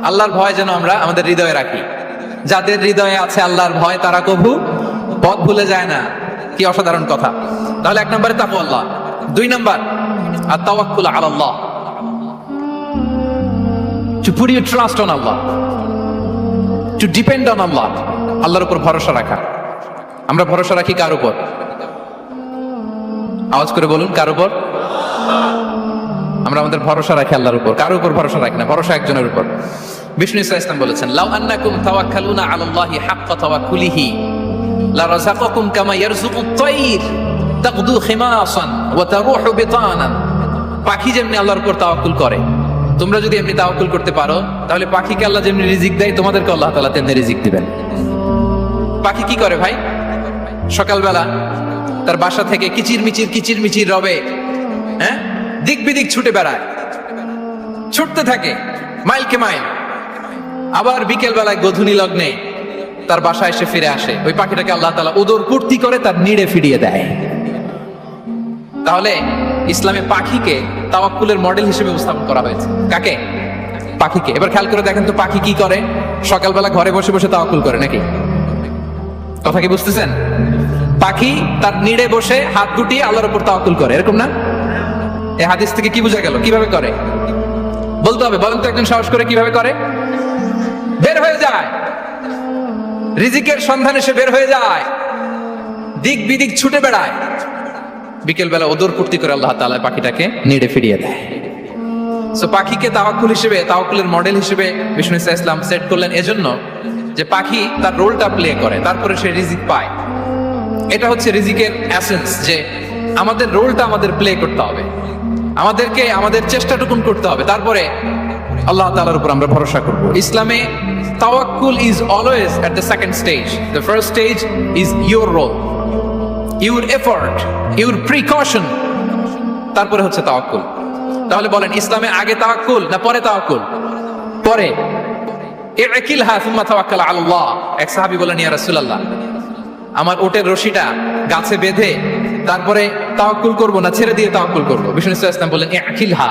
আল্লাহর ভয় যেন আমরা আমাদের হৃদয়ে রাখি। যাদের হৃদয়ে আছে আল্লাহর ভয়, তারা কভু পথ ভুলে যায় না। কি অসাধারণ কথা! তাহলে এক নম্বরে তাকওয়া আল্লাহ। দুই নম্বর আত-তাওয়াক্কুল আলাল্লাহ, to put your trust on Allah, to depend on Allah, আল্লাহর উপর ভরসা রাখা। আমরা ভরসা রাখি কার উপর? আওয়াজ করে বলুন, কার উপর? আমরা আমাদের ভরসা রাখি আল্লাহর উপর, কার উপর ভরসা রাখি না, ভরসা একজনের উপর। বিষ্ণু ইসা ইসলাম বলেছেন, লাউ আন্নাকুম তাওয়াক্কালুনা আলাল্লাহি হাক্কা তাওয়াক্কুলিহি লা রাযাকাকুম কামা ইয়ারযুকুত তায়র তাগদু খিমাসান ওয়া তারুহু বিতানান। পাখি যেমনি আল্লাহর উপর তাওয়াক্কুল করে, তোমরা যদি এমনি তাওয়াক্কুল করতে পারো, তাহলে পাখিকে আল্লাহ যেমনি রিজিক দেয়, তোমাদেরকে আল্লাহ তাআলা তেমনি রিজিক দিবেন। পাখি কি করে ভাই? সকালবেলা তার বাসা থেকে কিচির মিচির রবে, হ্যাঁ, দিক বিদিক ছুটে বেড়ায়, ছুটতে থাকে মাইলকে মাইল। আবার বিকেল বেলায় গধূলি লগ্নে তার বাসায় এসে ফিরে আসে। ওই পাখিটাকে আল্লাহ তাআলা উদর পূর্তি করে তার নিড়ে ফিরিয়ে দেয়। তাহলে ইসলামে পাখিকে তাওয়াক্কুলের মডেল হিসেবে উপস্থাপন করা হয়েছে। কাকে? পাখিকে। এবার খেয়াল করে দেখেন তো পাখি কি করে? সকালবেলা ঘরে বসে বসে তাওয়াক্কুল করে নাকি? কথা কি বুঝতেছেন? পাখি তার নিড়ে বসে হাত গুটিয়ে আল্লাহর উপর তাওয়াক্কুল করে, এরকম না? এই হাদিস থেকে কি বোঝা গেল? কিভাবে করে বলতে হবে, বলেন তো একজন সাহস করে কিভাবে করে? বের হয়ে যায়, রিজিকের সন্ধানে সে বের হয়ে যায়, দিক বিদিক ছুটে বেড়ায়, বিকেল বেলা ওদর পূর্তি করে আল্লাহ তাআলা পাখিটাকে নিড়ে ফিরিয়ে দেয়। সো পাখিকে তাওয়াক্কুল হিসেবে, তাওয়াক্কুলের মডেল হিসেবে বিষ্ণু ইসলাম সেট করলেন এজন্য যে পাখি তার রোলটা প্লে করে, তারপরে সে রিজিক পায়। এটা হচ্ছে রিজিকের এসেন্স, যে আমাদের রোলটা আমাদের প্লে করতে হবে, আমাদেরকে আমাদের চেষ্টাটুকুন করতে হবে, তারপরে আল্লাহ তাআলার উপর আমরা ভরসা করব। ইসলামে তাওয়াক্কুল is always at the second stage. The first stage is your role, your effort, your precaution, তারপরে হচ্ছে তাওয়াক্কুল। তাহলে বলেন, ইসলামে আগে তাওয়াক্কুল না পরে তাওয়াক্কুল? পরে। ইকিলহা সুম্মা তাওয়াক্কাল আলাল্লাহ। এক সাহাবী বলেন, ইয়া রাসূলুল্লাহ, আমার ওটের রশিটা গাছে বেঁধে তারপরে তাওয়াক্কুল করব না ছেড়ে দিয়ে তাওয়াক্কুল করব? বিষ্ণু ইসলাম বলেন, ইকিলহা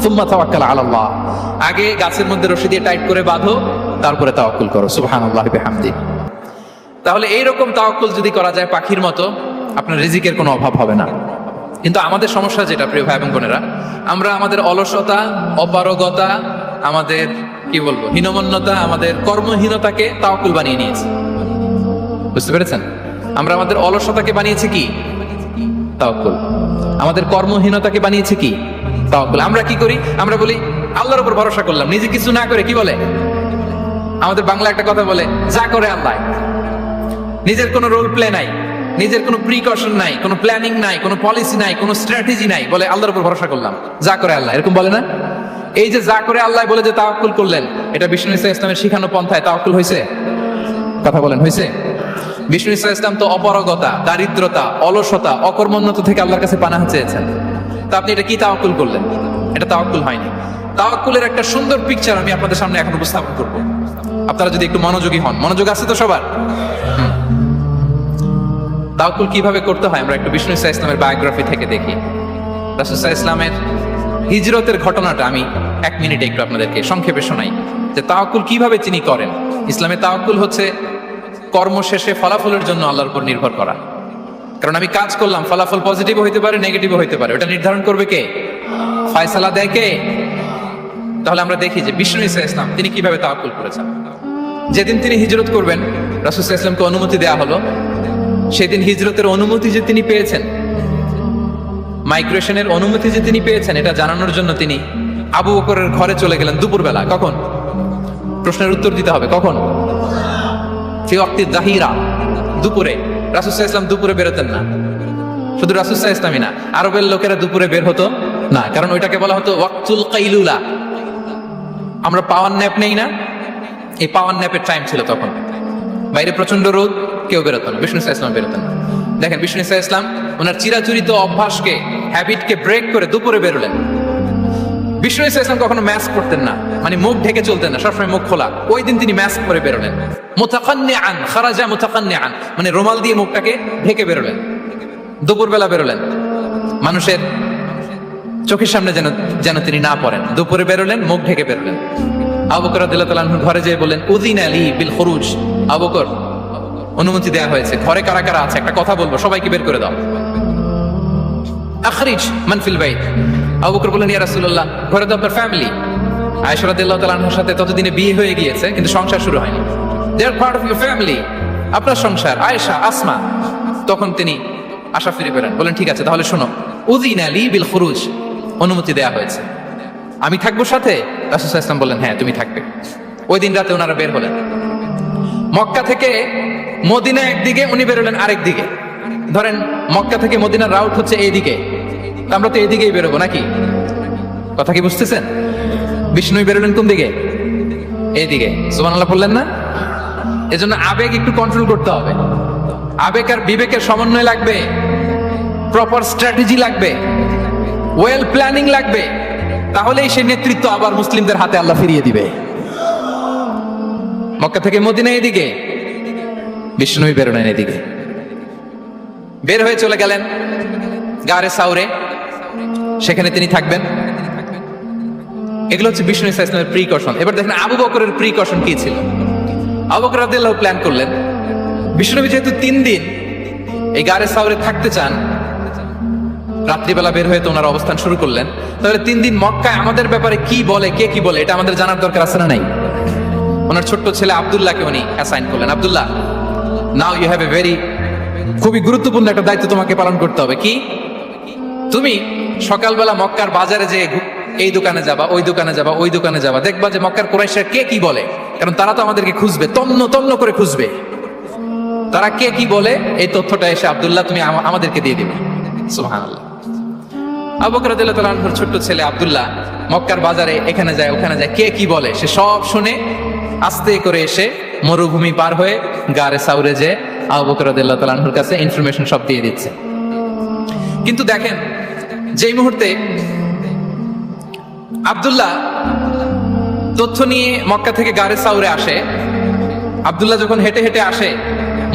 সুম্মা তাওয়াক্কাল আলাল্লাহ। আগে গাছের মধ্যে রশি দিয়ে টাইট করে বাঁধো, তারপরে তাওয়াক্কুল করো। সুবহানাল্লাহি বিহামদি। তাহলে এইরকম তাওয়াক্কুল যদি করা যায় পাখির মতো, আপনার রিজিকের কোনো অভাব হবে না। কিন্তু আমাদের সমস্যা যেটা, প্রিয় ভাই এবং বোনেরা, আমরা আমাদের অলসতা, অপারগতা, আমাদের কি বলবো হীনমন্যতা, আমাদের কর্মহীনতাকে তাওয়াক্কুল বানিয়ে নিয়েছি। বুঝতে পেরেছেন? আমরা আমাদের অলসতাকে বানিয়েছি কি? তাওয়াক্কুল। আমাদের কর্মহীনতাকে বানিয়েছি কি? তাওয়াক্কুল। আমরা কি করি? আমরা বলি আল্লাহর উপর ভরসা করলাম, নিজে কিছু না করে। কি বলে আমাদের বাংলা একটা কথা বলে, যা করে আল্লাহ। নিজের কোনো রোল প্লে নাই, নিজের কোনো প্রিকশন নাই, কোনো প্ল্যানিং নাই, কোনো পলিসি নাই, কোনো স্ট্র্যাটেজি নাই, বলে আল্লাহর উপর ভরসা করলাম, যা করে আল্লাহ। এরকম বলে না? এই যে যা করে আল্লাহ বলে যে তাওয়াক্কুল করলেন, এটা বিষ্ণু ইসলামের শিখানো পন্থায় তাওয়াক্কুল হয়েছে? কথা বলেন, হয়েছে? বিষ্ণু ইসলাম তো অপারগতা, দারিদ্রতা, অলসতা, অকর্মণ্যতা থেকে আল্লাহর কাছে পানাহ চেয়েছেন। তা আপনি এটা কি তাওয়াক্কুল করলেন? এটা তাওয়াক্কুল হয়নি। তাওয়াক্কুলের একটা সুন্দর পিকচার আমি আপনাদের সামনে এখন উপস্থাপন করব, আপনারা যদি একটু মনোযোগী হন। মনোযোগ আছে তো সবার? তাওয়াক্কুল কিভাবে করতে হয় আমরা একটু বিষ্ণু ইসা ইসলামের বায়োগ্রাফি থেকে দেখি। রাসূল সাল্লাল্লাহু আলাইহি ইসলামের হিজরতের ঘটনাটা আমি 1 মিনিটে একটু আপনাদেরকে সংক্ষেপে শোনাই, যে তাওয়াক্কুল কিভাবে তিনি করেন। ইসলামে তাওয়াক্কুল হচ্ছে কর্ম শেষে ফলাফলের জন্য আল্লাহর উপর নির্ভর করা। কারণ আমি কাজ করলাম, ফলাফল পজিটিভ হইতে পারে, নেগেটিভ হইতে পারে, ওটা নির্ধারণ করবে কে? ফয়সালা দেয় কে? তাহলে আমরা দেখি যে বিষ্ণু ইসা ইসলাম তিনি কিভাবে তাওয়াক্কুল করেছেন। যেদিন তিনি হিজরত করবেন, রাসূল সাল্লাল্লাহু আলাইহি ওয়াসাল্লামকে অনুমতি দেওয়া হলো, সেদিন হিজরতের অনুমতি যে তিনি পেয়েছেন, মাইগ্রেশনের অনুমতি যে তিনি পেয়েছেন, এটা জানানোর জন্য তিনি আবু বকরের ঘরে চলে গেলেন দুপুরবেলা। কখন? প্রশ্নের উত্তর দিতে হবে, কখন? ফি ওয়াক্তি যাহিরা, দুপুরে। রাসূল সাল্লাল্লাহু আলাইহি ওয়াসাল্লাম দুপুরে বেরোতেন না। শুধু রাসূল সাল্লাল্লাহু আলাইহি ওয়াসাল্লামই না, আরবের লোকেরা দুপুরে বের হতো না, কারণ ওইটাকে বলা হতো ওয়াক্তুল কাইলুলা। আমরা পাওয়ার ন্যাপ নেই না, এই পাওয়ার ন্যাপের টাইম ছিল তখন। বাইরে প্রচন্ড রোদ, কেউ বেরোতো না, বিষ্ণু ইসলাম বেরোতেন না। দেখেন বিষ্ণু ইসলাম ওনার চিরাচরিত অভ্যাসকে, হ্যাবিটকে ব্রেক করে দুপুরে বেরোলেন। বিষ্ণু ইসলাম কখনো মাস্ক পরতেন না, মানে মুখ ঢেকে চলতেন না, সবসময় মুখ খোলা। ওই দিন তিনি মাস্ক পরে বেরোলেন। মুতাকান্নিআন, খারাজা মুতাকান্নিআন, মানে রুমাল দিয়ে মুখটাকে ঢেকে বেরোলেন, দুপুরবেলা বেরোলেন। মানুষের চোখের সামনে যেন যেন তিনি না পড়েন, দুপুরে বেরোলেন, মুখ ঢেকে বেরোলেন। আবু বকর রাদিয়াল্লাহু তাআলা আনহু ঘরে যেয়ে বললেন, উযিনা লি বিল খুরুজ। আবু বকর, অনুমতি দেয়া হয়েছে, ঘরে কারা কারা আছে একটা কথা বলবো, সবাইকে বের করে দাও। আখরিজ মান ফিল বাইত। আবু বকর বললেন, ইয়া রাসূলুল্লাহ, ঘরে তো আপনার ফ্যামিলি। আয়েশা রাদিয়াল্লাহু তাআলা আনহার সাথে ততদিনে বিয়ে হয়ে গিয়েছে, কিন্তু সংসার শুরু হয়নি। দে আর পার্ট অফ ইউর ফ্যামিলি, আপনার সংসার। আয়েশা, আসমা। তখন তিনি আশা ফিরে পেলেন, বলেন ঠিক আছে তাহলে শোনো, উযিনা লি বিল খুরুজ, অনুমতি দেয়া হয়েছে, আমি থাকবো সাথে। রাসূল সাল্লাল্লাহু আলাইহি ওয়াসাল্লাম বললেন, হ্যাঁ তুমি থাকবে। ওই দিন রাতে ওনারা বের হলেন। মক্কা থেকে মদিনা একদিকে, উনি বেরোলেন আরেক দিকে। ধরেন মক্কা থেকে মদিনার রাউট হচ্ছে এইদিকে, আমরা তো এইদিকেই বেরোবো নাকি? কথা কি বুঝতেছেন? বিষ্ণু বেরোলেন কোন দিকে? এইদিকে। সুবহানাল্লাহ বললেন না? এজন্য আবেগ একটু কন্ট্রোল করতে হবে। আবেগ আর বিবেকের সমন্বয় লাগবে, প্রপার স্ট্র্যাটেজি লাগবে, ওয়েল প্ল্যানিং লাগবে, তাহলেই সেই নেতৃত্ব আবার মুসলিমদের হাতে আল্লাহ ফিরিয়ে দিবে। মক্কা থেকে মদিনা এদিকে, বিষ্ণু বেরোলেন এদিকে। বের হয়ে চলে গেলেন গারে সাউরে, সেখানে তিনি থাকবেন। এগুলো হচ্ছে বিষ্ণু ইসলামের প্রিকশন। এবার দেখেন আবু বকরের প্রিকশন কি ছিল। আবু বকর রাদিয়াল্লাহু প্ল্যান করলেন, বিষ্ণুনবী যেহেতু 3 দিন এই গারে সাউরে থাকতে চান, রাত্রিবেলা বের হয়ে তো ওনার অবস্থান শুরু করলেন, তাহলে 3 দিন মক্কায় আমাদের ব্যাপারে কি বলে, কে কি বলে, এটা আমাদের জানার দরকার আছে না নাই? ওনার ছোট্ট ছেলে আব্দুল্লাহকে উনি অ্যাসাইন করলেন। Abdullah, now you have a very, খুবই গুরুত্বপূর্ণ একটা দায়িত্ব তোমাকে পালন করতে হবে। কি? তুমি সকালবেলা মক্কার বাজারে যে এই দোকানে যাবা, ওই দোকানে যাবা, ওই দোকানে যাবা, দেখবা যে মক্কার কুরাইশরা কে কি বলে, কারণ তারা তো আমাদেরকে খুঁজবে, তন্ন তন্ন করে খুঁজবে। তারা কে কি বলে এই তথ্যটা এসে আব্দুল্লাহ তুমি আমাদেরকে দিয়ে দিবে। সুবহানাল্লাহ। আবু বকর রাদিয়াল্লাহু তাআলা আনহুর ছোট্ট ছেলে আব্দুল্লাহ মক্কার বাজারে এখানে যায় ওখানে যায়, কে কি বলে সে সব শুনে আস্তে করে এসে মরুভূমি পার হয়ে গারে সাউরে যে আবু বকর রাদিয়াল্লাহু তাআলা আনহুর কাছে ইনফরমেশন সব দিয়ে দিচ্ছে। কিন্তু দেখেন যেই মুহূর্তে আব্দুল্লাহ তথ্য নিয়ে মক্কা থেকে গারে সাউরে আসে, আব্দুল্লাহ যখন হেঁটে হেঁটে আসে,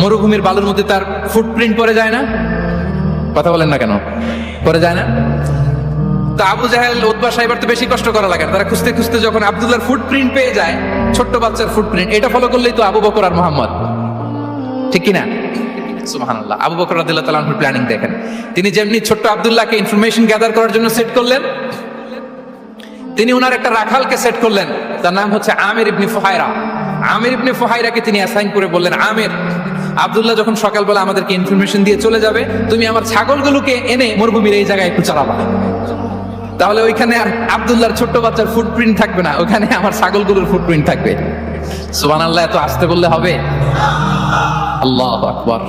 মরুভূমির বালুর মধ্যে তার ফুটপ্রিন্ট পড়ে যায় না? কথা বলেন না কেন? পড়ে যায় না? তো আবু জাহেল, উতবা সাহেবের তো বেশি কষ্ট করা লাগে না, তারা খুঁজতে খুঁজতে যখন আব্দুল্লাহর ফুটপ্রিন্ট পেয়ে যায়, ছোট্ট বাচ্চার ফুটপ্রিন্ট, এটা ফলো করলেই তো আবু বকর আর মুহাম্মদ, ঠিক কিনা? সুবহানাল্লাহ। আবু বকর রাদিয়াল্লাহু তাআলা আনহুর প্ল্যানিং দেখেন। তিনি যেমনি ছোট্ট আব্দুল্লাহকে ইনফরমেশন গ্যাদার করার জন্য সেট করলেন, তিনি ওনার একটা রাখালকে সেট করলেন, তার নাম হচ্ছে আমির ইবনে ফুহায়রা। আমির ইবনে ফুহায়রাকে তিনি অ্যাসাইন করে বললেন, আমির, আব্দুল্লাহ যখন সকালবেলা আমাদেরকে ইনফরমেশন দিয়ে চলে যাবে, তুমি আমার ছাগলগুলোকে এনে মরুভূমির এই জায়গায় একটু চালাবা, তাহলে ওইখানে আর আব্দুল্লাহর ছোট্ট বাচ্চার ফুটপ্রিন্ট থাকবে না, ওখানে আমার ছাগলগুলোর ফুটপ্রিন্ট থাকবে। সুবহানাল্লাহ। এত আসতে বললে হবে? আল্লাহু আকবার।